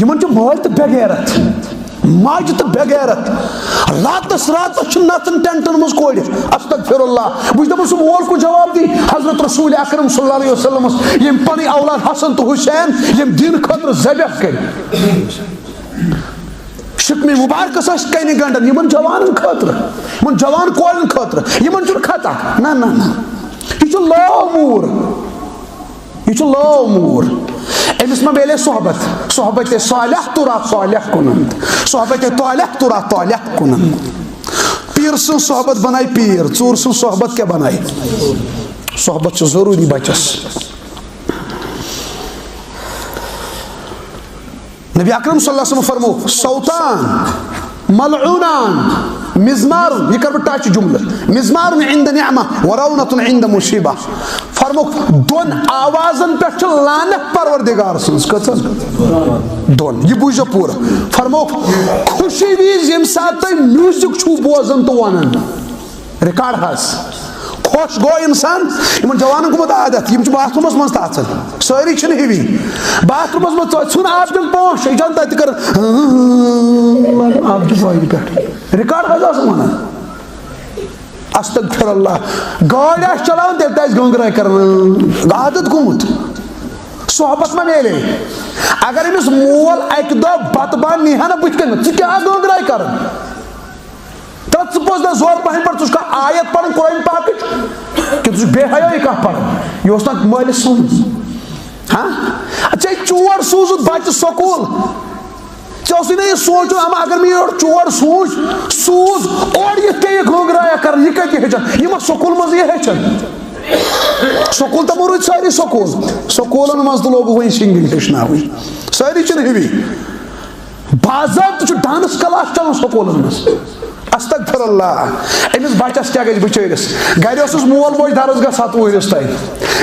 یمن چھ مول تو بے غیرت ماج تو بے غیرت راتس نچن ٹینٹن مز کوڑ استغفر اللہ بہ دپان سہ مول کو جواب دی حضرت رسول اکرم صلی اللہ علیہ وسلم یم پنی اولاد حسن تو حسین یم دین خاطر ذبح کر شکمی مبارکس اس کینی گنڈن یمن جوان خاطر یمن جوان کورن خاطر یمن چھ خطا نہ نہ نہ یہ چھ لامور یہ چھ لامور امس ما بیلے صحبت صالح ترا صالح کنند صحبت طالح ترا طالح کنند پیر سن صحبت بنائی پیر ژور سن صحبت کیا بنائی صحبت چھ ضروری بچس نبی اکرم صلی اللہ علیہ وسلم فرمو صوتان ملعونان مزمار یہ کر ٹچ جملہ مزمار عند نعمہ ورونت عند مصیبہ فرمو دون آوازن پہ لعنت پروردگار سنس کتن دون یہ بوجھو پورا فرمو خوشی ویز یم سات میوزک چھو بوزن تو ونن ریکارڈ ہس خوش گو انسان یمن جوانن کو عادت یم باتھ رومس مز تاثر ساری چھن ہیوی باتھ رومس مز چھن آپ دل پوش ایجان تہ کر آپ جو وای پہ ریکارڈ ہزا سمانا استغفر اللہ گاڑی چلاون تیل تیز گنگرائی کرن عادت گومت صحبت میں میلے اگر امس مول ایک دو بتبان نیہا نا بچ کن ژٕ کیٛاہ گنگرائی کرن تب سپوز دا زور پہن پر تجھ کا آیت پڑھن قرآن پاک کہ تجھ بے حیائی کا پڑھن یہ اس نے مالی سمجھ ہاں اچھا یہ چور سوزت بچ سکول چاہوسی نے یہ سوچو اما اگر میں یہ چور سوز اور یہ کہ یہ گھونگرایا کر یہ کہ یہ ہیچن یہ مت سکول مز یہ ہیچن سکول تا مرد ساری سکولن مز لوگ ہوئی سنگنگ ہیچنا ہوئی ساری چن ہوئی بازار تو ڈانس کلاس چلن سکولن مز استغفر اللہ امس بچس کیا گژھِ بچٲرِس گرِ اوسُس مول موج درس گاہ 7 ؤہرِس تانۍ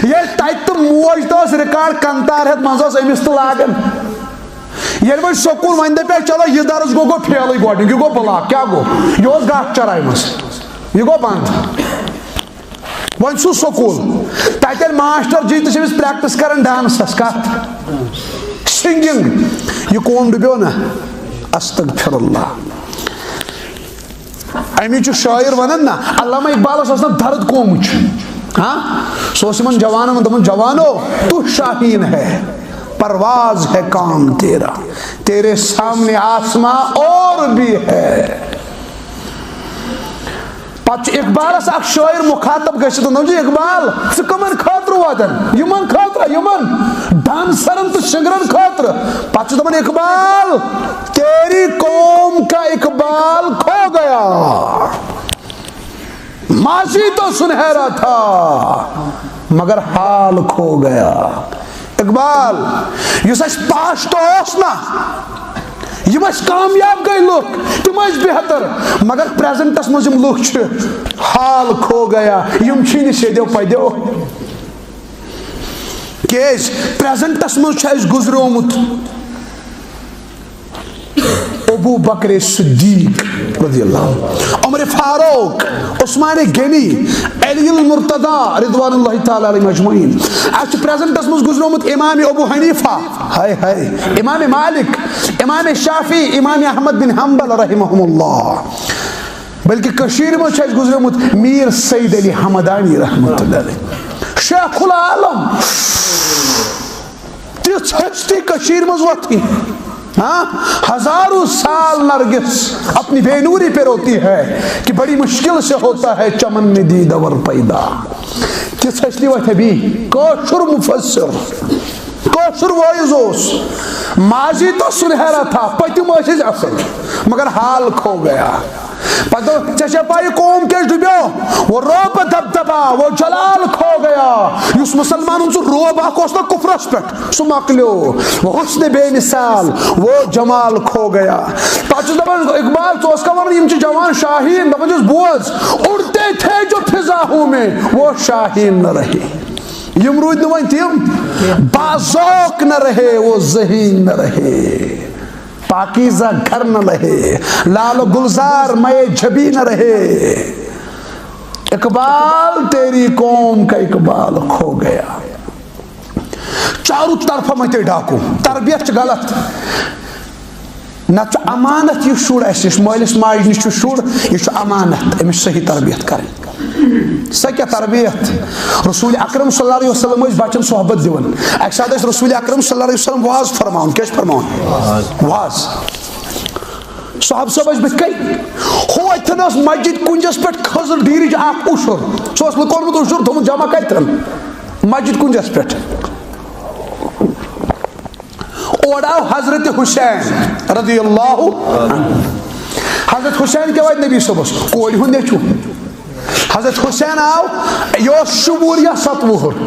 ییٚلہِ تتہِ تہٕ موج تہِ ٲس رِکاڈ کنتار ہٮ۪تھ منٛز ٲس أمِس تہِ لاگان ییٚلہِ وۄنۍ سکوٗل وۄنۍ دپے چلو یہِ درس گوٚو فیلٕے گۄڈنیُک یہِ گوٚو بلاک کیٛاہ گوٚو یہِ اوس گاسہٕ چراے منٛز یہِ گوٚو بنٛد وۄنۍ سُہ سکوٗل تتہِ ییٚلہِ ماسٹر جی تہِ چھِ أمِس پریکٹِس کران ڈانسس کتھ سِنگِنگ یہِ قوم ڈُبیو نا استغفر اللہ امی چھ شاعر ونن نا علامہ اقبال اس درد قوم ہاں سوسمن جوانوں دمن جوانو تو شاہین ہے پرواز ہے کام تیرا تیرے سامنے آسماں اور بھی ہے پچ اقبال اس اک شاعر مخاطب گشت نو جی اقبال ژٕ کمن خاطر واتن یمن خاطر یمن ڈانسرن تو سنگرن خاطر پچ دپان اقبال تیری قوم کا اقبال کھو گیا ماضی تو سنہرا تھا مگر حال کھو گیا اقبال یس اس پاش تو اوس نا یم اس کامیاب گئی لوگ تم اس بہتر مگر پریزنٹس مز یم لوگ چھ حال کھو گیا یم چھن سیدو پدیو کیس پریزنٹس مز چھ اس گزرومت ابو بکر صدیق رضی اللہ عمر فاروق عثمان غنی علی المرتضی رضوان اللہ تعالی علیہ مجمعین اس پریزنٹس مز گزرومت امام ابو حنیفہ ہائے ہائے امام مالک امام شافعی امام احمد بن حنبل رحمہم اللہ بلکہ کشیر مز چھ گزرومت میر سید علی حمدانی رحمۃ اللہ علیہ شیخ العالم تیس ہستی کشیر مز وتھی ہاں ہزاروں سال نرگس اپنی بے نوری پہ روتی ہے کہ بڑی مشکل سے ہوتا ہے چمن میں دیدور پیدا کس ہستی وہ تھے بھی کوشر مفسر کوشر وائزوس ماضی تو سنہرا تھا پتم ٲسِس اصل مگر حال کھو گیا پتہ چشا پائی قوم کے ڈبیو وہ روب دبدبا وہ جلال کھو گیا یس مسلمان سو روب اکوس نا کفرس پٹ سو مکلیو وہ حسن بے مثال وہ جمال کھو گیا پتہ دپان اقبال تو اس کا ون یم چھ جوان شاہین دپان جس بوز اڑتے تھے جو فضاؤں میں وہ شاہین نہ رہے یم رود نوائن تیم بازوق نہ رہے وہ ذہین نہ رہے پاکیزہ گھر نہ رہے لال و گلزار مئے جھبی نہ رہے اقبال تیری قوم کا اقبال کھو گیا چاروں طرف متے ڈاکو تربیت غلط نت امانت یہ شر اس مالس ماج نش شر یہ امانت امس صحیح تربیت کریں سا کیا تربیت رسول اکرم صلی اللہ علیہ وسلم بچن صحبت دون اک سات رسول اکرم صلی اللہ علیہ وسلم واز فرمان کیا فرمان واز صحاب صاحب بت کئی ہوتن مسجد کنجس پہ کھزر ڈیرج اخ اشر سہ کورمت اشر تھومت جمع کتن مسجد کنجس پہ اور آو حضرت حسین رضی اللہ عنہ حضرت حسین کے بعد نبی صبح کوئی ہوں نیچو حضرت حسین آو یہ شبور یا 7 وہر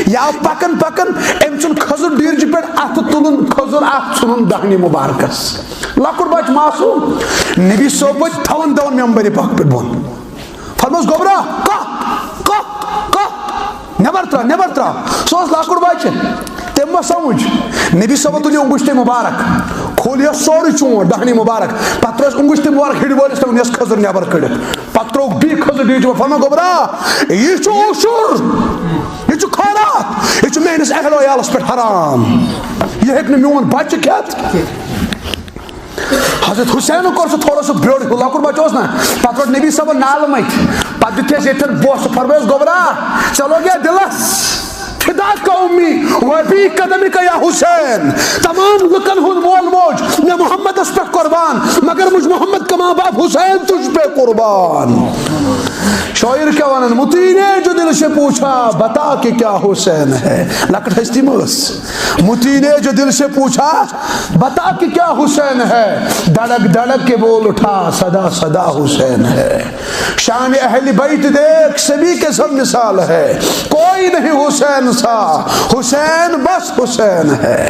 یا پکن پکن ام چن کھزر ڈیرج پہ ات تلن کھزر ات ژھنن دہنی مبارکس لکڑ بچ معصوم نبی صبح تھون دون ممبر پاک پہ بون فرموس گوبرا نبر ترا سو لکڑ بچ تم ما سمجھ نبی صبح تلی انگشت مبارک کھولیا سوری چون دہنی مبارک پتہ انگشت مبارک ہڑ وولس تم یس کھزر نبر کڑت پتہ بی کھزر ڈیج فرما گوبرا یہ اشر یہ خیرات یہ میانس اہل و عیالس پہ حرام یہ ہیک میون بچہ کھیت حضرت حسین کور سہ تھوڑا سا بیوڑ لکڑ بچہ نا پتہ روٹ نبی صبح نال مت پتہ دتس یتن بوس فرمایس گوبرا چلو گیا دلس فداک کا امی وفی قدمک یا حسین تمام لکن ہن مول موج میں محمد اس پہ قربان مگر مجھ محمد کا ماں باپ حسین تجھ پہ قربان شاعر کیا ونن متی نے جو دل سے پوچھا بتا کہ کیا حسین ہے لکٹ ہستی مس متی نے جو دل سے پوچھا بتا کہ کیا حسین ہے دڑک دڑک کے بول اٹھا صدا صدا حسین ہے شان اہل بیت دیکھ سبھی کے سب مثال ہے کوئی نہیں حسین سا حسین بس حسین ہے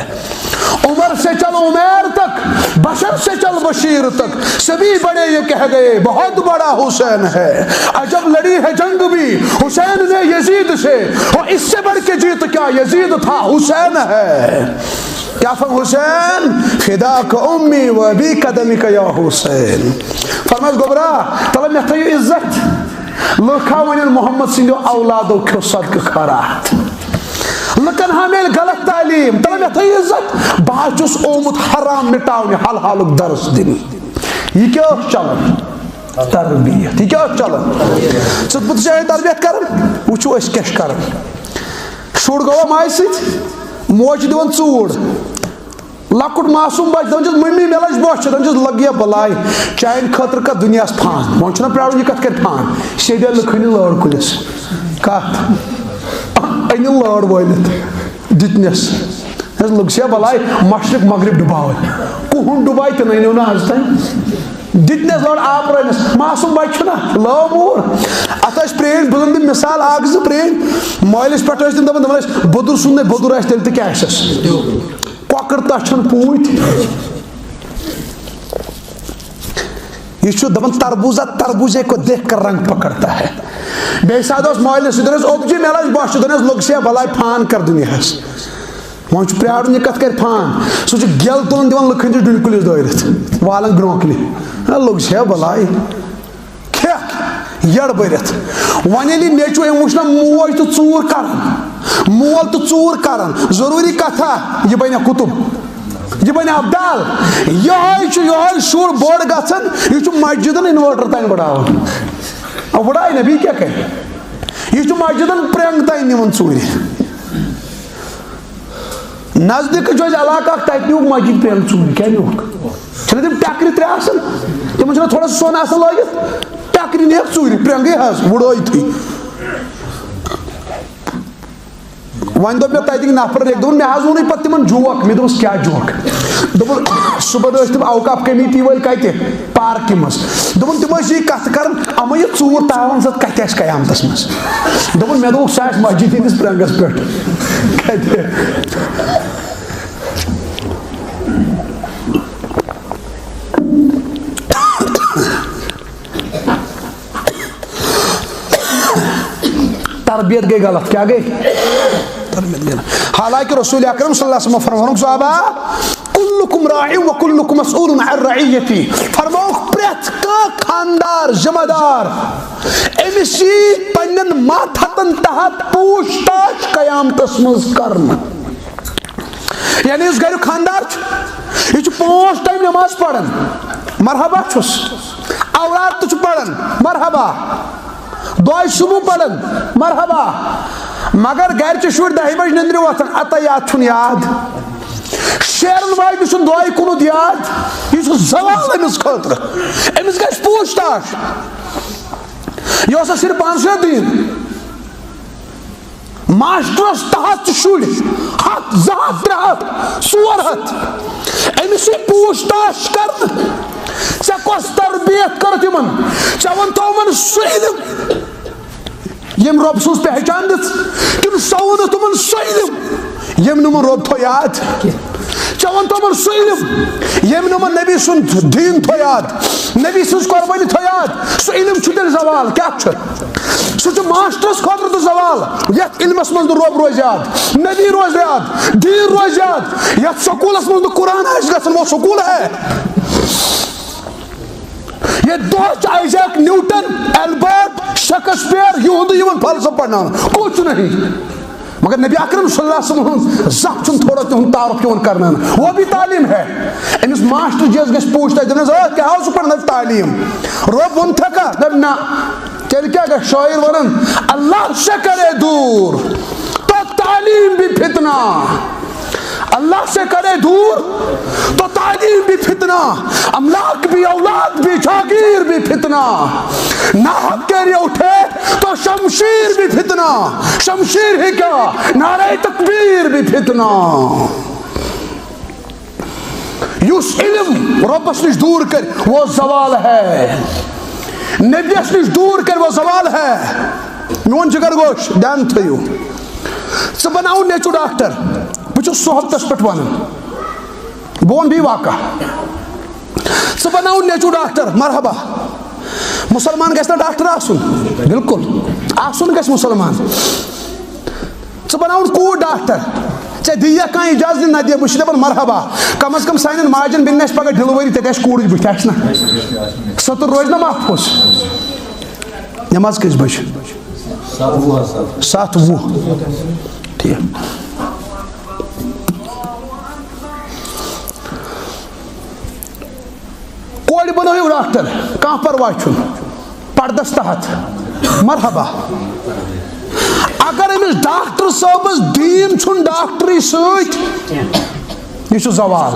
عمر سے چل عمیر تک بشر سے چل بشیر تک سبھی بڑے یہ کہہ گئے بہت بڑا حسین ہے عجب لڑی ہے جنگ بھی حسین نے یزید سے اور اس سے بڑھ کے جیت کیا یزید تھا حسین ہے کیا فرم حسین فداک امی و ابی قدمک یا حسین فرماس گوبرا طلب میں تھیو عزت لکھا ونن محمد سندو اولادو کھو صدق خیرات لکن ہمیں غلط تعلیم طلب میں تھیو عزت بہت چس اومت حرام مٹاونی حل حالک درس دن یہ کیا چلن تربیت یہ کیا چلن ژٕ بہٕ چھُس تربیت کران وٕچھو أسۍ کیٛاہ چھِ کران شُر گوٚوا ماجہِ سۭتۍ موج دِوان ژوٗر لۄکُٹ معصوٗم بچہِ دپان چھُس ممی مےٚ لٔج بۄچھِ دپان چھُس لگیا بلاے چانہِ خٲطرٕ کتھ دُنیاہس فان وۄنۍ چھُنہ پرٛارُن یہِ کتھ کرِ فان شیٚدے لٕکھٕنہِ لٲر کُلِس کتھ أنِو لٲر وٲلِتھ دِتنس لٔگسیا بلاے مشرق مغرب ڈُباوٕنۍ کُہُن ڈُباے تہِ نہٕ أنِو نہٕ آز تام دِتنس لٲر آبرٲنس معصوٗم بچہِ چھُنہ لٲو موٗر اتھ ٲسۍ پرٛٲنۍ بہٕ دِمہٕ مثال اکھ زٕ پرٛٲنۍ مٲلِس پٮ۪ٹھ ٲسۍ تِم دپان دپان ٲسۍ بۄدُر سُنٛد نَے بۄدُر آسہِ تیٚلہِ تہِ کیٛاہ آسٮ۪س کۄکر تچھن پوٗتۍ یہ چھُ دپان تربوزہ تربوزے کو دیکھ کر رنگ پکڑتا ہے بیٚیہِ ساتہٕ اوس مٲلِس سۭتۍ دپان اوبجی مےٚ لٔج بۄچھِ دپان لوٚگسیا بلاے فان کر دُنیاہس وۄنۍ چھُ پرٛارُن یہِ کتھ کرِ فان سُہ چھُ گٮ۪ل تُلان دِوان لٕکھٕنۍ تہِ ڈُنہِ کُلِس دٲرِتھ والان برٛونٛہہ کِنہِ لوٚگسیا بلاے کھٮ۪کھ یڑ بٔرِتھ وۄنۍ ییٚلہِ نیٚچوٗ أمۍ وٕچھ نہ موج تہٕ ژوٗر کران مول تہٕ ژوٗر کران ضروٗری کتھا یہِ بنیا کُتُب یہ بنیا ابدال یہ شر بوڑ گژھان یہ مسجدن انوٲٹر تین بڑھاوان بڑھائی نا بیٚیہِ کیٛاہ کرِ یہ مسجدن پرٛنٛگ تین نِوان ژوٗرِ نزدیٖک چھُ اَسہِ علاقہٕ اکھ تتہِ نیوٗکھ مسجد پرٛنٛگ ژوٗرِ کیٛاہ نیوٗکھ چھِنہ تِم ٹٮ۪کرِ 3 آسان تِمن چھُنہ تھوڑا سۄن آسان لٲگِتھ ٹٮ۪کرِ نِیَکھ ژوٗرِ پرٛنٛگٕے حظ وُڑٲیتھٕے وۄنۍ دوٚپ مےٚ تتِکۍ نفرن أکۍ دوٚپُن مےٚ حظ ووٚنُے پتہٕ تِمن جوک مےٚ دوٚپُس کیٛاہ جوک دوٚپُن صُبحن ٲسۍ تِم اوقاف کمیٹی وٲلۍ کتہِ پارکہِ منٛز دوٚپُن تِم ٲسۍ یی کتھ کران اما یہِ ژوٗر تاوان زت کتہِ آسہِ قیامتس منٛز دوٚپُن مےٚ دوٚپُکھ سُہ آسہِ مسجد ہٕنٛدِس پرٛنٛگس پٮ۪ٹھ کتہِ تربیت گئی غلط کیا گئی تربیت گئی حالانکہ رسول اکرم صلی اللہ علیہ وسلم فرماؤں صحابہ کلکم راعی و کلکم مسئول عن رعیتی فرماؤں پریت کا خاندار ذمہ دار امسی پنن ماتھتن تحت پوچھ تاچھ قیامت اسمز کرنا یعنی اس گھر خاندار یہ 5 ٹائم نماز پڑھن مرحبا چھس اولاد تو پڑھن مرحبا دعائے صبح پڑھن مرحبا مگر گھر چھ شر 10 بج نندر وتھان عطیات چھن یاد شیرن واجن چھن دعائے کنت یاد یہ زوال امس خاطر امس گژھِ پوچھ تاش یہ ہسا صرف 500 دین ماسٹرس تحت شر 100 200 300 400 امس پوچھ تاش کر ژے کس تربیت کر تمن ژے ون تو من سہ علم یم رب سوز پہچان دس تم سو تمن سہ علم یم نمن رب تھو یاد ژے ون تو من سہ علم یم نمن نبی سن دین تھو یاد نبی سن قربانی تھو یاد سہ علم چھ تیل زوال کیا سہ ماسٹرس خاطر تو زوال یت علمس من رب روز یاد نبی روز یاد دین روز یاد یت سکولس من قرآن آس گژھن وہ سکول ہے یہ دو آئزیک نیوٹن ایلبرٹ شیکسپیئر یہ فلسفہ پڑھنا کچھ نہیں مگر نبی اکرم صلی اللہ علیہ وسلم زخ چھ تھوڑا تہد تعارف کرنا وہ بھی تعلیم ہے امس ماسٹر جیس گھس پوچھتا دس کیا سہ پڑھنا تعلیم رب ون تھکا دب نا تیل کیا گھر شاعر ونن اللہ سے کرے دور تو تعلیم بھی فتنہ اللہ سے کرے دور تو تعلیم بھی فتنہ املاک بھی اولاد بھی جاگیر بھی فتنہ ناحق کے اٹھے تو شمشیر بھی فتنہ شمشیر ہی کیا نعرہ تکبیر بھی فتنہ یس علم ربس نش دور کر وہ زوال ہے نبیس نش دور کر وہ زوال ہے میون جگر گوش دھیان تھیو ژٕ بناو نیچو ڈاکٹر بچو صحبتس پہ ون بون بھی واقع ژٕ بناو نیچو ڈاکٹر مرحبا مسلمان گژھِ نا ڈاکٹر آسن بالکل آسن گژھِ مسلمان ژٕ بناو کوٗر ڈاکٹر ژےٚ دِیا کانٛہہ اجازت نہ دِیا بہٕ چھُس دپان مرحبا کم از کم سانٮ۪ن ماجٮ۪ن بیٚنٮ۪ن آسہِ پگاہ ڈِلؤری تتہِ آسہِ کوٗرٕچ بٕتھِ آسہِ نا سٔتٕر روزِ نا محفوظ نٮ۪ماز کٔژِ بجہِ 7:20 ٹھیک کورِ بنٲیِو ڈاکٹر کانٛہہ پرواے چھُنہٕ پردس تحت مرحبا اگر امس ڈاکٹر صٲبس دین چھُنہٕ ڈاکٹری سۭتۍ یہ چھُ زوال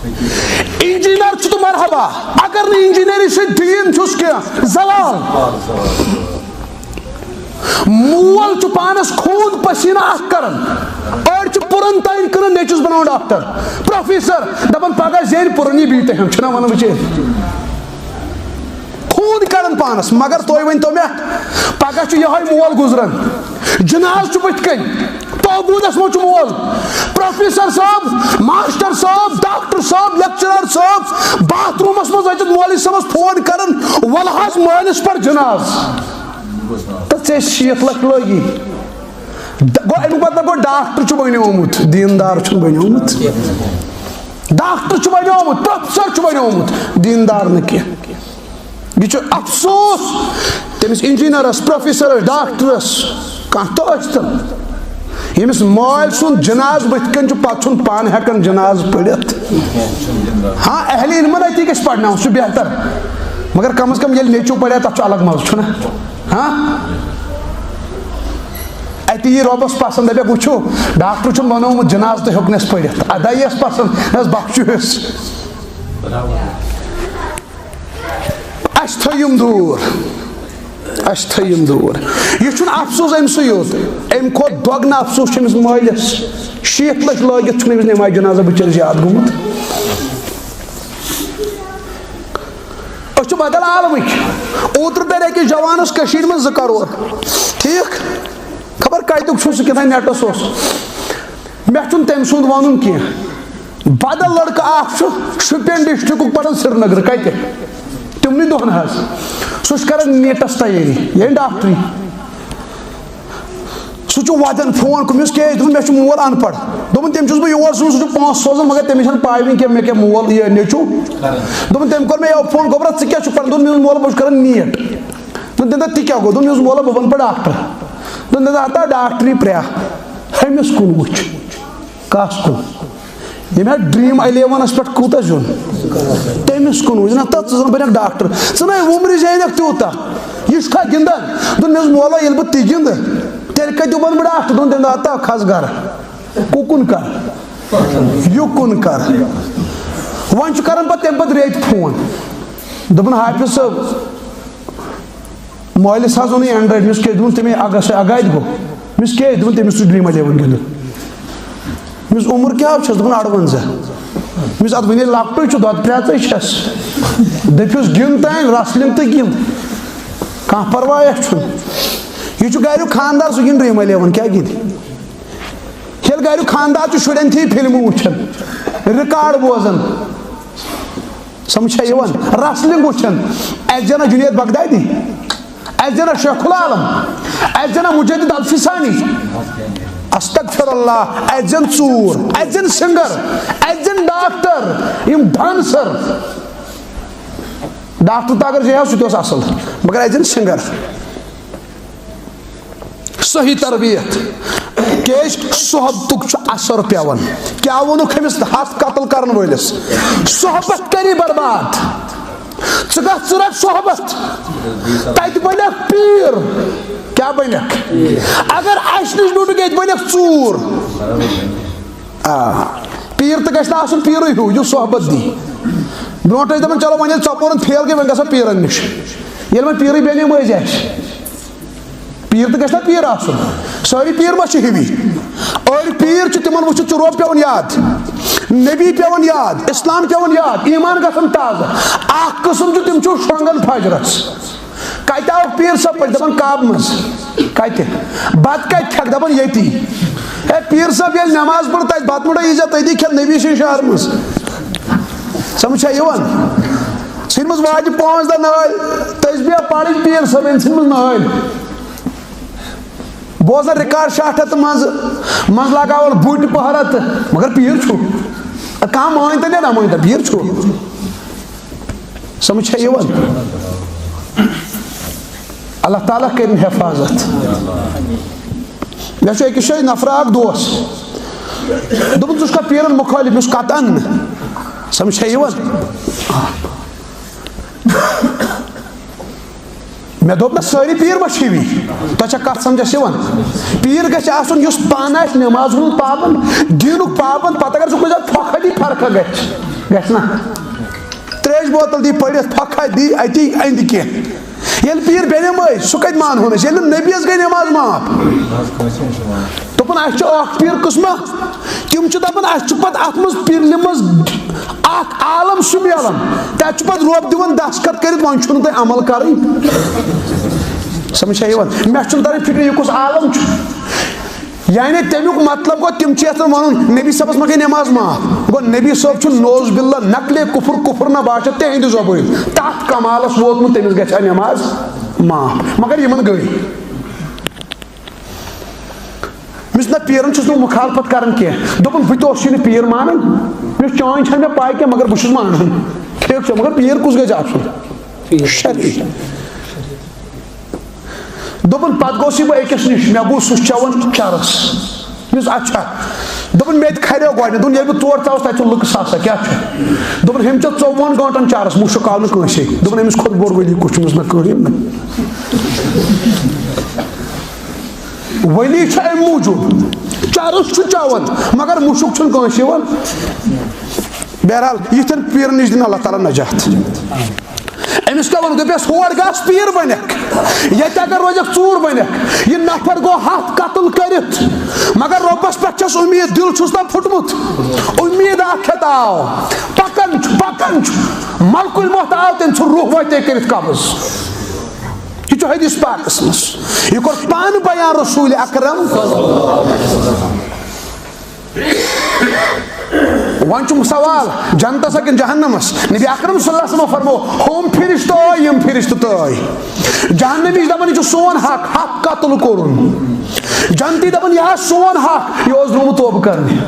انجینئر چھُ تہٕ مرحبا اگر نہٕ انجینئری سۭتۍ دین چھُس کینٛہہ زوال مول چھُ پانس خوٗن پسیٖنہٕ اکھ کران أڑۍ چھِ پُرن تانۍ کٕنان نیچوِس بناوان ڈاکٹر پروفیسر دپان پگاہ زینہِ پُرن یہِ بیٚیہِ تہِ ہم چھُنا ونان بچٲرۍ خوٗن کران پانس مگر تُہۍ ؤنۍتو مےٚ پگاہ چھُ یِہوے مول گُزران جناز چھُ بٕتھِ کنۍ توبوٗدس منٛز چھُ مول پروفیسر صٲب ماسٹر صٲب ڈاکٹر صٲب لیکچرر صٲب باتھ روٗمس منٛز أژِتھ مولوی صٲبس فون کران ول حظ مٲلِس پر جناز تو ژےٚ 60 لچھ لٲگی گوٚو امیُک مطلب گوٚو ڈاکٹر چھُ بنیومُت دیندار چھُنہٕ بنیومُت ڈاکٹر چھُ بنیومُت پروفیسر چھُ بنیومُت دیندار نہٕ کینٛہہ یہ چھُ افسوس تٔمِس انجینئرس پروفیسرس ڈاکٹرس کانٛہہ تہِ ٲسۍتن ییٚمِس مٲلۍ سُنٛد جناز بٕتھِ کَنۍ چھُ پتہٕ چھُنہٕ پانہٕ ہٮ۪کان جناز پٔرِتھ ہاں اہلِ علمن اتی گژھِ پرناوُن سُہ چھُ بہتر مگر کم از کم ییٚلہِ نیٚچوٗ پرِ تتھ چھُ الگ مزٕ چھُنا ہاں اتہِ یی رۄبس پسنٛد دپیکھ وٕچھو ڈاکٹر چھُن بنومُت جناز تہٕ ہیوٚک نس پٔرِتھ ادا یِیَس پسنٛد نس بخشوٗیُس اَسہِ تھٲیِم دوٗر اَسہِ تھٲیِم دوٗر یہِ چھُنہٕ افسوٗس أمۍ سٕے یوت اَمہِ کھۄتہٕ دۄگنہٕ افسوٗس چھُ أمِس مٲلِس 60 لچھ لٲگِتھ چھُنہٕ أمِس نٮ۪مازِ جنازہ بِچٲرِس یاد گوٚمُت أسۍ چھِ بدل عالمٕکۍ اوترٕ ترِ أکِس جوانس کٔشیٖرِ منٛز 2 کرور ٹھیٖک خبر کتیُک چھُ سُہ کِتھانۍ نیٹس اوس مےٚ چھُنہٕ تٔمۍ سُنٛد ونُن کینٛہہ بدل لڑکہٕ اکھ چھُ شُپین ڈسٹرکُک پران سرینگرٕ کتہِ تِمنٕے دۄہن حظ سُہ چھُ کران نیٹس تیٲری یعنی ڈاکٹری سُہ چھُ واتان فون کوٚرمس کیٛازِ دوٚپُن مےٚ چھُ مول ان پڑھ دوٚپُن تٔمۍ چھُس بہٕ یور سوزان سُہ چھُ پونٛسہٕ سوزان مگر تٔمِس چھنہٕ پاے وٕنہِ کینٛہہ مےٚ کیٛاہ مول یہِ نیٚچوٗ دوٚپُن تٔمۍ کوٚر مےٚ یورٕ فون گوٚبرا ژٕ کیٛاہ چھُکھ پران دوٚپُن میون مول بہٕ چھُس کران نیٹ دوٚپُن تمہِ دۄہ تہِ کیٛاہ گوٚو دوٚپُن مےٚ اوس مولا بہٕ بنہٕ پتہٕ ڈاکٹر دوٚپُن تمہِ دۄہ ہتا ڈاکٹری پرٛیٚہ ہُمِس کُن وٕچھ کس کُن ییٚمۍ حظ ڈرٛیٖم 11 پٮ۪ٹھ کوٗتاہ زیوٗن تٔمِس کُن وٕچھ نا تَتھ ژٕ زن بنکھ ڈاکٹر ژٕ نَے وُمرِ زینکھ تیوٗتاہ یہِ چھُکھا گِنٛدان دوٚپ مےٚ اوس مولا ییٚلہِ بہٕ تہِ گِنٛدٕ تیٚلہِ کَتہِ بنہٕ بہٕ ڈاکٹر دوٚپُن تَمہِ دۄہ ہتا کھس گرٕ کُکُن کر یُکُن کر وۄنۍ چھُ کران پتہٕ تَمہِ پتہٕ ریتہِ فون دوٚپُن حافظ صٲب مٲلِس حظ اوٚن یہِ اینڈرایڈ مےٚ کیٛاہ دوٚپُن تٔمۍ اگادِ گوٚو مےٚ کیٛازِ دوٚپُن تٔمِس چھُ ڈرٛیٖم 11 گِنٛدُن مےٚ عمر کیٛاہ چھَس دوٚپُن 58 مےٚ اَدٕ وٕنہِ لۄکٹُے چھُ دۄد پرٛیژَے چھَس دٔپِوُس گِنٛد تانۍ رسلِنٛگ تہٕ گِنٛد کانٛہہ پرواے چھُنہٕ یہ گھریُک خاندار سہ گِنٛد ڈرٛیٖم 11 کیٛاہ گِنٛدِ ییٚلہِ گھریُک خاندار چھُ شُرٮ۪ن تھی فِلمہٕ وٕچھان رِکاڈ بوزان سمجھ چھا یِوان رسلِنٛگ وٕچھان اَسہِ زینہ جُنید بغدادی اَسہِ زینہ شیخ العالم اَسہِ زینہ مجدد الفسانی استغفر اللہ اَسہِ زین ژوٗر اَسہِ زین سِنگر اَسہِ زین ڈاکٹر یِم ڈانسر ڈاکٹر تہ اگر زیہو سُہ تہِ اوس اصل مگر اَسہِ زین سِنگر صحیح تربیت کیٛازِ صحبتُک چھُ اثر پیوان کیٛاہ ووٚنُکھ أمِس ہتھ قتل کرن وٲلِس صحبت کری برباد ژٕ گژھ ژٕ رٹ صحبت تتہِ بنکھ پیٖر کیٛاہ بنکھ اگر اسہِ نِش نیوٗٹُکھ ییٚتہِ بنکھ ژوٗر پیٖر تہِ گژھِ نہٕ آسُن پیٖرٕے ہیوٗ یُس صحبت دی برونٛٹھ ٲسۍ دپان چلو وۄنۍ ییٚلہِ ژۄپورن فیل گٔے وۄنۍ گژھو پیٖرن نِش ییٚلہِ وۄنۍ پیٖرٕے بیٚنہِ مٔنٛزۍ آسہِ پیٖر تہِ گژھِ نا پیٖر آسُن سٲری پیٖر ما چھِ ہِوی أڑۍ پیٖر چھِ تِمن وٕچھِتھ چھُ رۄب پیوان یاد نبی پیوان یاد اسلام پیوان یاد ایمان گژھان تازٕ اکھ قٕسم چھُ تِم چھِ شۄنٛگان فجرس کتہِ آوُکھ پیٖر صٲب پٲٹھۍ دپان کعبہٕ منٛز کتہِ بتہٕ کتہِ کھٮ۪کھ دپان ییٚتی ہے پیٖر صٲب ییٚلہِ نٮ۪ماز پٔر تتہِ بتہٕ مُٹھا ییٖزا تٔتی کھٮ۪تھ نبی سٕنٛدِ شہرٕ منٛز سمجھ چھا یِوان ژھٕنۍ منٛز واجہِ 5 دۄہ نٲلۍ تسبیٖح پرٕنۍ پیٖر صٲب أمۍ ژھٕنۍ منٛز نٲلۍ بوزان رِکاڈ شاٹھت منٛز لگاوان بُٹہِ پہرت مگر پیٖر چھُ کانٛہہ مٲنۍ تن یا نہ مٲنۍ تن پیٖر چھُ سمجھ چھا یِوان اللہ تعالیٰ کٔرِنۍ حفاظت مےٚ چھُ أکِس جایہِ نفرا اکھ دوس دوٚپُن ژٕ چھُکھا پیٖرن مُخٲلِف مےٚ چھُ قطعن نہٕ سمجھ چھا یِوان مےٚ دوٚپ نہ سٲری پیٖر ما چھِ ہِوی تۄہہِ چھا کتھ سمجھس یِوان پیٖر گژھِ آسُن یُس پانہٕ آسہِ نٮ۪ماز ہُنٛد پابنٛد دیٖنُک پابنٛد پتہٕ اگر سُہ کُنہِ ساتہٕ پھۄکھا دی فرقا گژھِ نا تریش بوتل دی پٔرِتھ پھۄکھا دی اتی أنٛدۍ کینٛہہ ییٚلہِ پیٖر بیٚنہِ مٲنۍ سُہ کتہِ مانہون أسۍ ییٚلہِ نہٕ نبیَس گٔے نٮ۪ماز معاف دوٚپُن اَسہِ چھُ اکھ پیٖر قٕسمہ تِم چھِ دپان اَسہِ چھُ پتہٕ اتھ منٛز پیٖرنہِ منٛز اکھ عالم سُہ میلان تتہِ چھُ پتہٕ رۄب دِوان دستخط کٔرِتھ وۄنۍ چھُنہٕ تۄہہِ عمل کرٕنۍ سمجھ چھا یِوان مےٚ چھُنہٕ تران فِکرِ یہِ کُس عالم چھُ یعنی تمیُک مطلب گوٚو تِم چھِ یژھان وَنُن نبی صٲبس ما گٔے نٮ۪ماز معاف گوٚو نبی صٲب چھُ نوز باللہ نقلے کُفر نہ باشد تِہنٛدِ زۄبٲنۍ تتھ کمالس ووتمُت تٔمِس گژھِ ہا نٮ۪ماز معاف مگر یِمن گٔے مےٚ چھُ نہ پیٖرن چھُس نہٕ مُخالفت کران کینٛہہ دوٚپُن بہٕ تہِ اوسُے نہٕ پیٖر مانان مےٚ چھُ چٲنۍ چھنہٕ مےٚ پاے کینٛہہ مگر بہٕ چھُس مانان ٹھیٖک چھُ مگر پیٖر کُس گژھِ آسُن شرعی دوٚپُن پتہٕ گوٚوُس بہٕ أکِس نِش مےٚ بوٗز سُہ چھُ چٮ۪وان چرس مےٚ دوٚپُس اچھا دوٚپُن مےٚ تہِ کھریو گۄڈنٮ۪تھ دوٚپُن ییٚلہِ بہٕ تور ژاوُس تتہِ چھُ لُکہٕ ساسا کیٛاہ چھُ دوٚپُن ہُمۍ چٮ۪و 24 گٲنٛٹن چرس مُشُک آو نہٕ کٲنٛسے دوٚپُن أمِس کھوٚت بوٚڑ ؤلی کُس چھُ نہٕ کٕہٕنۍ نہٕ ؤلی چھُ امہِ موٗجوٗب چرس چھُ چٮ۪وان مگر مُشُک چھُنہٕ کٲنٛسہِ یِوان بہرحال یِتھٮ۪ن پیٖرن نِش دِنۍ اللہ تعالیٰ نجات أمِس کیٛاہ ووٚنُکھ دوٚپیس ہور گژھ پیٖر بنکھ ییٚتہِ اگر روزکھ ژوٗر بنکھ یہِ نفر گوٚو 100 قتل کٔرِتھ مگر رۄبس پٮ۪ٹھ چھس اُمید دِل چھُس نہ پھُٹمُت اُمید اکھ ہٮ۪تھ آو پکان چھُ ملکُل موت آو تٔمۍ ژھُن روح وتے کٔرِتھ قبض یہ چھُ حدیث پاکس منٛز یہِ کوٚر پانہٕ بیان رسوٗلِ اکرم وۄنۍ چھُم سوال جنتس کِنہٕ جہنمس نبی اکرم صلی اللہ علیہ وسلم فرمو ہُم فرشتہٕ ٲے یِم فرشتہٕ تٲے جہنمی چھِ دپان یہِ چھُ سون حق قتل کوٚرُن جنتی دپان یہِ حظ سون حق یہِ اوس درٛامُت توبہٕ کرنہِ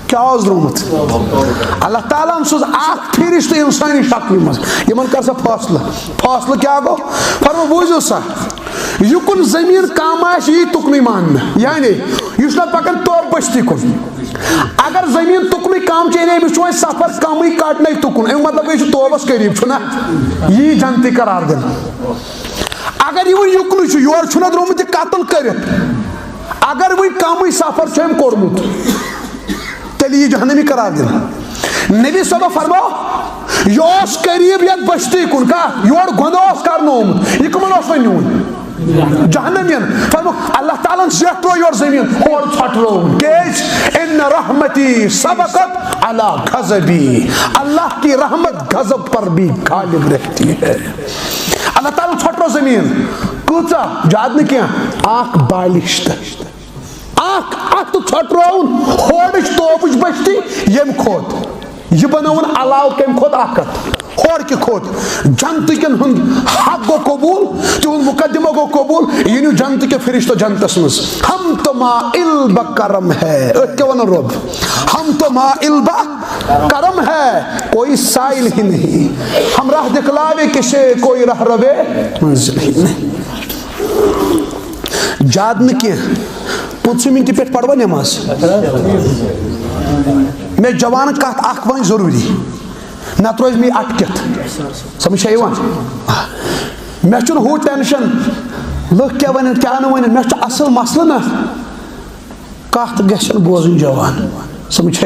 کیٛاہ اوس درٛامُت اللہ تعالیٰ ہن سوز اکھ فرشتہٕ انسٲنی شکلہِ منٛز یِمن کر سا فٲصلہٕ کیٛاہ گوٚو فرمو بوٗزِو سا یُکُن زٔمیٖن کم آسہِ یی تُکنُے ماننہٕ یعنی یُس یہ پکان تو بستی کن اگر زمین تکنی کم چینے یہ سفر کم کٹنے تکن امیک مطلب یہ توبس قریب چھنا یہ جنتی قرار دن اگر یہ یکن یور چھنا درمت قتل کرت اگر وہ کم سفر چھم کورمت تیل یہ جہنمی قرار دن نبی صلی اللہ فرمو یہ قریب یت بستی کن کا یور گناہ کرنومت یہ کمن ون جہنمین فرمو اللہ تعالیٰ زیٹرو یور زمین اور ژھٹرو کیش ان رحمتی سبقت علی غضبی اللہ کی رحمت غضب پر بھی غالب رہتی ہے اللہ تعالیٰ ژھٹرو زمین کچا یاد نہ کیا آنکھ بالش آنکھ تو ژھٹرون ہوڑش توپچ بستی یم کھوت یہ بناون علاو کم کھوت آکت اور کی کھوت جنت کن ہند حق گو قبول تیون مقدمہ گو قبول یہ جنت کے فرشتہ جنتس مز ہم تو مائل بکرم ہے کیا ون رب ہم تو مائل بکرم ہے کوئی سائل ہی نہیں ہم راہ دکھلاوے کسے کوئی راہ روے منزل ہی نہیں جاد نہ کیا 5 منٹ پہ پڑھوا نماز میں جوان کت اخ ون ضروری نت روز میں اٹکت سمجھ میں ہو ٹینشن لوگ کیا ون کیا ون میں اصل مسئلہ نا کت گھن بوزن جوان سمجھ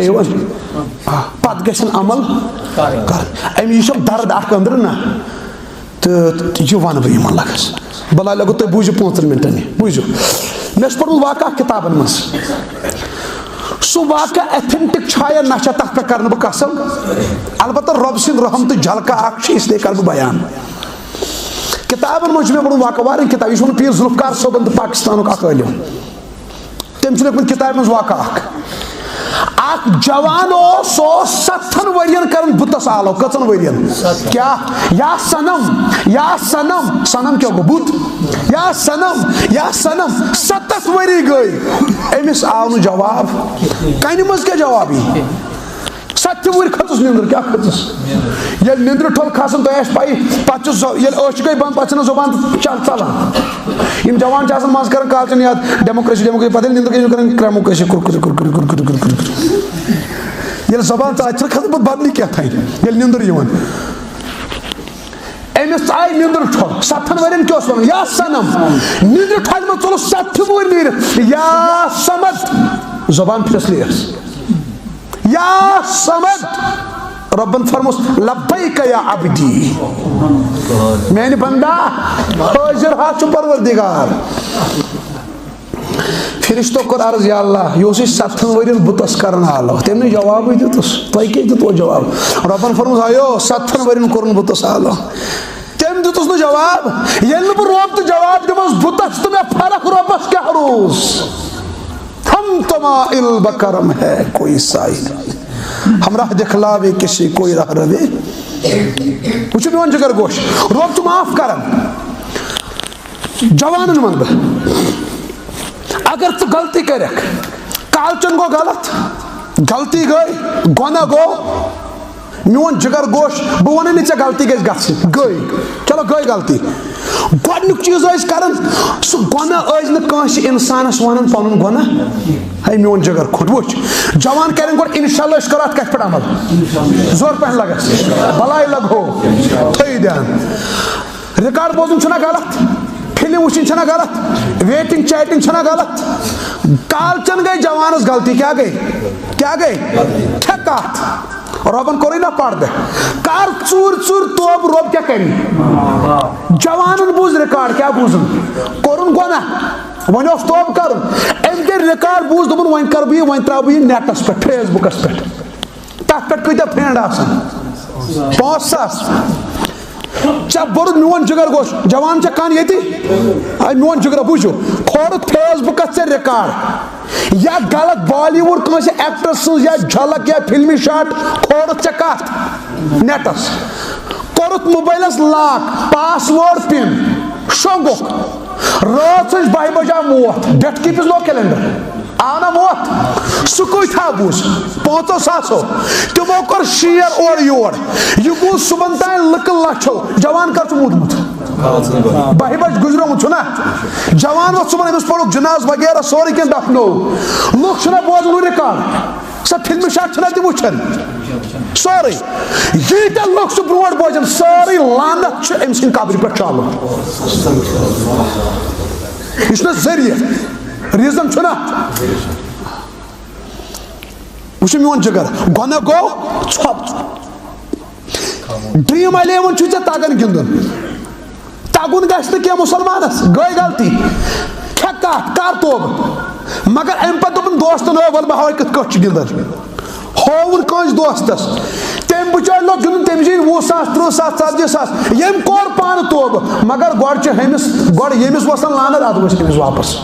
پتہ گھن عمل کر یہ درد اخ اندر نا تو یہ ون بہ یمن لگس بلاے لگو تھی بوزو 5 منٹن بوزو میں پڑھن واقعہ کتابن مز سو واقعہ ایتھنٹک چھایا نشا تک پہ کرنے بہ قسم البتہ رب سند رحمت جھلکہ اخ اس لیے کر بہ بیان کتابن مجھ میں پڑھن واقعہ وارن کتاب یہ پیر ذوالفقار صوبن پاکستانک اخ عالم تم چھ کتاب مز واقعہ اخ جوان سو 7 ورین کرن بتس آلو کچن ورین کیا یا سنم سنم کیا گو بت یا سنم 7 وری گئی امس آو نو جواب کن مز کیا جواب ہی 7 وری کھتس نندر کیا کھتس یل نندر ٹھول کھسن تو ایس پائی پتہ یل اچھ گئی بند پتہ زبان چل چلان یم جوان چھ مز کرن کالچن یاد ڈیموکریسی پتہ نندر کرن کرموکریسی یل زبان چھ کھسن پتہ بدلی کیا تھا یل نندر یوان امس آئی نندر ٹھول 7 ورین کیا ون یا سنم نندر ٹھول میں چلو 7 ور نیرت یا سمد زبان پھسلی یا سمد ربن فرموس لبیک یا عبدی میری بندہ حاضر ہاتھ پروردگار فرشتو کر عرض یا اللہ یہ 7 ورین بتس کرن آلو تم نے جواب ہی دیتس تھی کیا دیت وہ جواب ربن فرموس آئیو 7 ورین کرن بتس آلو تم دیتس نو جواب یل بہ روب تو جواب دمس بتس تو میں فرق ربس کیا روز ہم تمائل بکرم ہے کوئی سائل ہم راہ دکھلاوے کسی کوئی راہ روے وچھ میون جگر گوش روب تو معاف کرم جوانن من بہ اگر تو غلطی کرک کالچن گو غلطی گئی گناہ گو میون جگر گوش بہ ون نی ژے غلطی گژھِ گژھٕنۍ گئی چلو گئی غلطی گۄڈنیُک چیٖز ٲسۍ کران سُہ گۄناہ ٲسۍ نہٕ کٲنٛسہِ اِنسانس ونان پنُن گۄناہ ہے میون جگر کھوٚت وٕچھ جوان کرن گۄڈٕ انشاءاللہ أسۍ کرو اتھ کتھ پٮ۪ٹھ عمل زور پہن لگس بلاے لگو تھٲیِو دھیان رِکاڈ بوزُن چھُنا غلط فلم وٕچھِنۍ چھنا غلط ویٹنگ چیٹنگ چھنا غلط کالچن گئی جوانس غلطی کیا گئی کھیکات ربن کوری نہ پردہ کار ژور توب رب کیا کری جوانن بوز ریکارڈ کیا بوزن کورن گناہ ون اوس توب کرن ام کے ریکارڈ بوز دبن ون کر بہ ون تراو بہ نیٹس پہ فیس بکس پہ تک پہ کتیا فرینڈ آسان 5,000 چا بر میون جگر گوش جوان چا کان یتی میون جگر بوجھو کھور فیس بکس سے ریکارڈ یا غلط بالی ووڈ کانسہ ایکٹر سن یا جھلک یا فلمی شاٹ کھور چا کت نیٹس کورت موبائلس لاک پاس ورڈ پن شونگوک رات 12 بجے موت ڈیٹ کیپس لو کیلنڈر آنا موت سکوی تھا بوز 500 تمو کر شیر اور یور یہ گو صبح تین لکل لچھو جوان کر چھ موتمت 12 بج گزرمت چھنا جوان وقت صبح امس پڑھک جناز وغیرہ سوری کن دفنو لوگ چھنا بوزن ریکارڈ سب فلم شاٹ چھنا تہ وچھن سوری ییتہ لوگ سہ برونٹ بوزن ساری لعنت چھ امس کن قبر پہ چالو یہ چھنا ذریعہ ریزن چھنا وچھ میون جگر گناہ گو ژھوپ ڈریم 11 چھُ ژےٚ تگان گِنٛدُن تگُن گژھِ نہٕ کینٛہہ مُسلمانس گٔے غلطی کھےٚ کتھ کر توبہٕ مگر امہِ پتہٕ دوٚپُن دوستن ول بہٕ ہاوے کِتھ کٲٹھۍ چھُ گِنٛدان ہووُن کٲنٛسہِ دوستس تٔمۍ بچٲرۍ لوگ گِنٛدُن تٔمۍ زیٖنۍ 20 ساس 30 ساس 40 ساس یٔمۍ کوٚر پانہٕ توبہٕ مگر گۄڈٕ چھِ ہُمِس گۄڈٕ ییٚمِس وسان لعنت ادٕ ؤسۍ أمِس واپس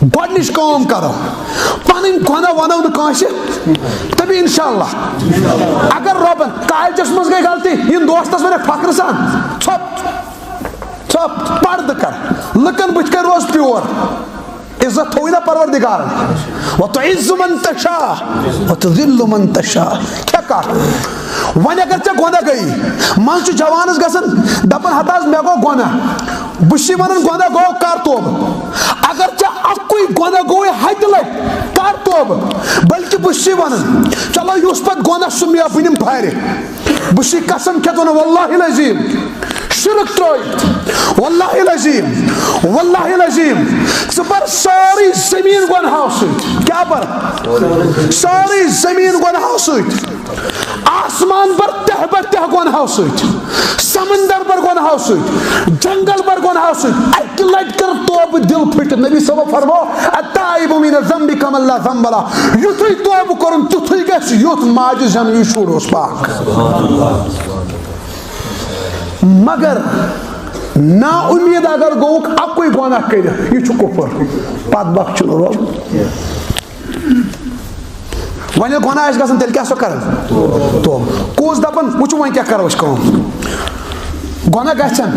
گۄڈنِچ کٲم کرو پنٕنۍ گۄناہ ونو نہٕ کٲنٛسہِ تبھی انشاءاللہ اگر رۄبن کالجس منٛز گٔے غلطی یِم دوستس ونکھ فخرٕ سان ژھوٚپ ژھوٚپ پردٕ کر لُکن بٕتھِ کٔنۍ روز پیور عزت تھوٚوٕے نا پروردگارن وتعز من تشاء وتذل من تشاء کھےٚ کتھ وۄنۍ اگر ژےٚ گۄناہ گٔیی منٛزٕ چھُ جوانس گژھان دپان ہتا حظ مےٚ گوٚو گۄناہ بہٕ چھُسے ونان گۄناہ گوٚو کر توبہٕ اگر ژےٚ اکُے گۄناہ گوٚوٕے ہتہِ لٹہِ کر توبہٕ بلکہِ بہٕ چھُسے ونان چلو یُس پتہٕ گۄناہ سُہ مےٚ بہٕ نِمہٕ بھارِ بہٕ چھُسے قسم کھٮ۪تھ ونان واللہ العظیٖم شرک ترٲیِتھ واللہ العظیٖم واللہ العظیٖم ژٕ بر سٲرٕے زٔمیٖن گۄنہو سۭتۍ کیٛاہ بر سٲرٕے زٔمیٖن گۄنہو سۭتۍ آسمان بر تہ گۄنہو سۭتۍ سمندر بر گۄنہو سۭتۍ جنگل بر گۄنہو سۭتۍ اکہِ لٹہِ کر توبہٕ دل پھٹِتھ نبی صٲبو فرمو التائب من الذنب کمن لا ذنب لہ یُتھُے توبہٕ کوٚرُن تیُتھُے گژھِ یُتھ ماجہِ زٮ۪نہٕ یہِ شُر اوس پاک مگر نا امید اگر گوٚوُکھ اکُے گۄناہ کٔرِتھ یہِ چھُ کُفر پتہٕ بخ چھُنہٕ روب وۄنۍ ییٚلہِ گۄناہ آسہِ گژھان تیٚلہِ کیٛاہ چھُ کران توبہٕ کُس دپان وٕچھو وۄنۍ کیٛاہ کرو أسۍ کٲم گۄناہ گژھن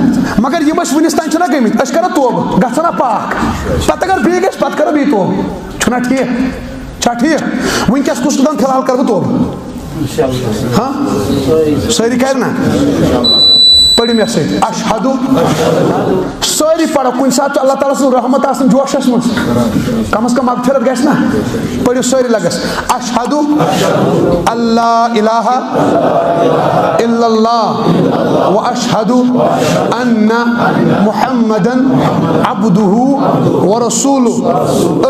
مگر یِم أسۍ وُنِس تانۍ چھِنا گٔمٕتۍ أسۍ کرو توبہٕ گژھو نا پاک پتہٕ اگر بیٚیہِ گژھِ پتہٕ کرو بیٚیہِ توبہٕ چھُنا ٹھیٖک چھا ٹھیٖک وٕنکیٚس کُس دپان فِلحال کرٕ بہٕ توبہٕ ہاں سٲری کرِ نا پٔرِو مےٚ سۭتۍ اشہدُ سٲری پرو کُنہِ ساتہٕ چھُ اللہ تعالیٰ سٕنٛز رحمت آسان جوشس منٛز کم از کم مغفرت گژھِ نا پٔرِو سٲری لگس اشہدُ اللہ الہ الا اللہ و اشہدُ ان محمدن عبدہ و رسولہ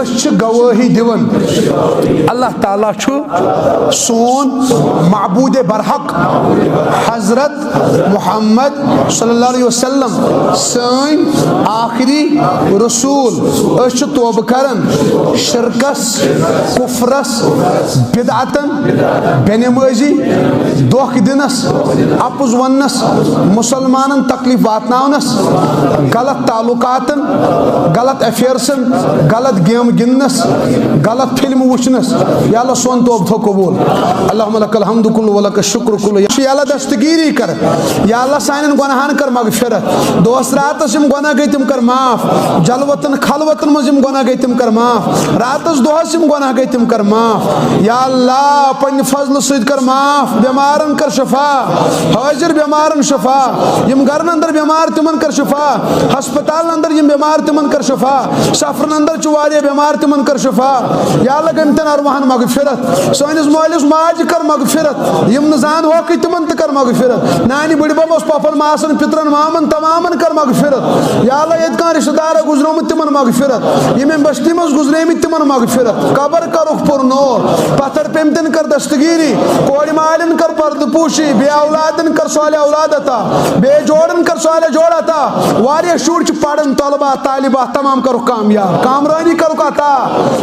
أسۍ چھِ گوٲہی دِوان اللہ تعالیٰ چھُ سون معبوٗدِ برحق حضرت محمد صلی اللہ علیہ وسلم سٲنۍ آخری رسول أسۍ چھِ توبہٕ کران شرکس کفرس بدعتن بے نمٲزی دھوکہٕ دِنس اپُز وننس مسلمانن تکلیف واتناونس غلط تعلقاتن غلط افیئرسن غلط گیمہٕ گِنٛدنس غلط فلمہٕ وٕچھنس یا اللہ سون توبہٕ تھو قبوٗل اللہُمہ لک الحمدُ کُلُ و لک الشُکرُ کُلُ یا اللہ دستگیری کر یا اللہ سانٮ۪ن گۄنہن کر مغفرت دۄہس راتس یِم گۄناہ گٔے تِم کر معاف جلوتن خلوتن منٛز یِم گۄناہ گٔے تِم کر معاف راتس دۄہس یِم گۄناہ گٔے تِم کر معاف یا اللہ پننہِ فضلہٕ سۭتۍ کر معاف بٮ۪مارن کر شفا حٲضر بٮ۪مارن شفا یِم گرن اندر بٮ۪مار تِمن کر شفا ہسپتالن اندر یِم بٮ۪مار تِمن کر شفا سفرن اندر چھُ واریاہ بٮ۪مار تِمن کر شفا یا اللہ گٔمتٮ۪ن ارواحن مغفرت سٲنِس مٲلِس ماجہِ کر مغفرت یِم نہٕ زانہوکھٕے تِمن تہِ کر مغفرت نانہِ بٕڈببس پۄپھن ماسن پِترن مامن تمامن کر مغفرت یا اللہ ییٚتہِ کانٛہہ رشتہٕ دارا گُزریومُت تِمن مغفرت یِم امہِ بستی منٛز گُزریمٕتۍ تِمن مغفرت قبر کرُکھ پُر نور پتھر پیٚمتٮ۪ن کر دستگیری کورِ مالٮ۪ن کر پردٕ پوٗشی بے اولادن کر صالح اولاد عطا بیٚیہِ جوڑن کر صالح جوڑ عطا واریاہ شُرۍ چھِ پران طلبات طالبات تمام کرُکھ کامیاب کامرٲنی کرُکھ عطا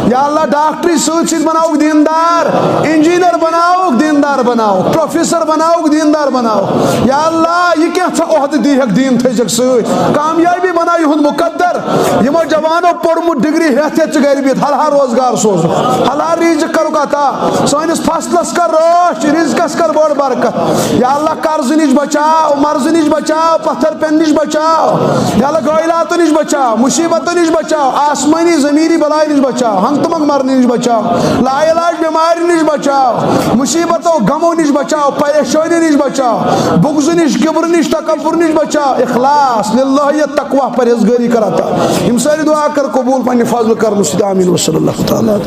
یا اللہ ڈاکٹری سۭتۍ سۭتۍ بناوُکھ دیندار انجیٖنر بناوُکھ دیندار بناوُکھ پروفیسر بناوُکھ دیندار بناوُکھ یا اللہ یہِ کینٛژھا عہدٕ دیٖہکھ دیٖن تھٲیزٮ۪کھ سۭتۍ کامیٲبی بناو یِہُنٛد مُقدر یِمو جوانو پوٚرمُت ڈگری ہٮ۪تھ ہٮ۪تھ چھِ گرِ بِہِتھ حلحال روزگار سوزُکھ حلال رِزق کرُکھ عطا سٲنِس فصلس کر رٲچھ رِزقس کر بٔڑ برکت یا اللہ قرضہٕ نِش بچاو مرضہٕ نِش بچاو پتھر پٮ۪نہٕ نِش بچاو یا اللہ غٲیلاتو نِش بچاو مُصیبتو نِش بچاو آسمٲنی زمیٖنی بلاے نِش بچاو ہنٛگتہٕ منٛگ مرنہٕ نِش بچاو لا علاج بٮ۪مارِ نِش بچاو مُصیبتو غمو نش بچاو پریشانی نش بچاو بغض نش کبر نش تکبر نش بچاو اخلاص للہیت تقوی پرہیزگاری کراتا ہم ساری دعا کر قبول پنہ فضل کرم سید آمین وصلی اللہ تعالی